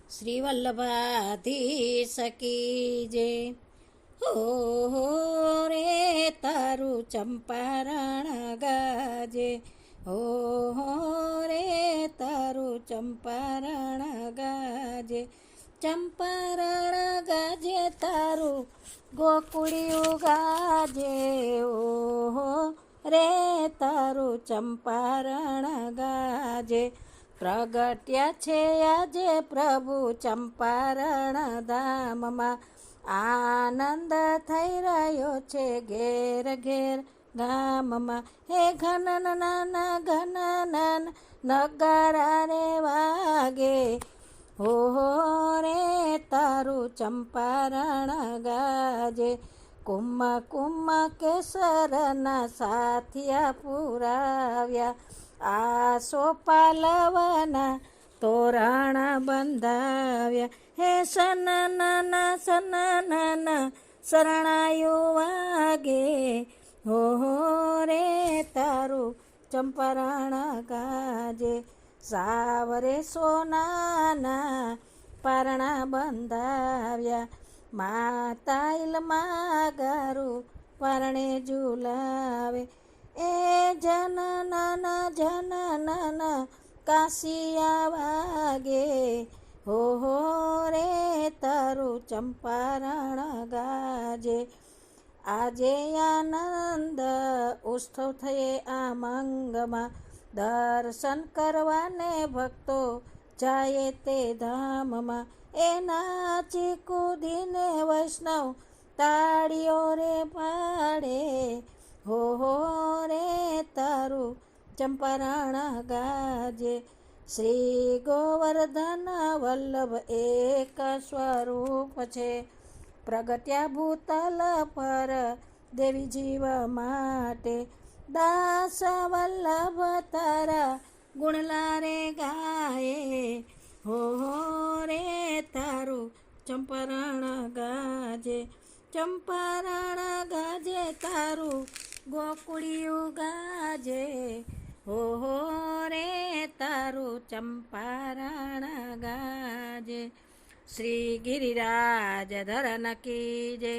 શ્રી વલ્લભાધીશ કી જય. હો રે તારું ચંપારણ ગાજે, હો રે તારું ચંપારણ ગાજે, ચંપારણ ગાજે તારું ગોકુળિયું ગાજે, ઓહો રે તારું ચંપારણ ગાજે. પ્રગટ્યા છે આજે પ્રભુ ચંપારણ ધામમાં, આનંદ થઈ રહ્યો છે ઘેર ઘેર ગામમાં. હે ઘનન ઘનન નગારા રે વાગે, હો રે તારું ચંપારણ ગાજે. કુમ કુમ કેસરના સાથિયા પુરાવ્યા, આસો પાલવના તોરણ બંધાવ્યા. હે સનન સનન શરણાયું વાગે, હો રે તારું ચંપારણ ગાજે. સાવરે સોનાના પારણા બંધાવ્યા, માતા ઇલમાં ગારું પરણે ઝુલાવે. એ જનન જનન કાશિયા વાગે, હો રે તારું ચંપારણ ગાજે. આજે આનંદ ઉત્સવ થયે આ મંગમાં, દર્શન કરવાને ભક્તો જાય તે ધામમાં. એ નાચી કૂદીને વૈષ્ણવ તાળીઓ રે પાડે, હો રે તારું ચંપારણ ગાજે. શ્રી ગોવર્ધન વલ્લભ એક સ્વરૂપ છે, પ્રગટ્યા ભૂતલ પર દેવી જીવ માટે. દાસ વલ્લભ તારા ગુણલા રે ગાયે, હો રે તારું ચંપારણ ગાજે. ચંપારણ ગાજે તારું ગોકુળિયું ગાજે, હો રે તારું ચંપારણ ગાજે. શ્રી ગિરિરાજ ધરન કી જય.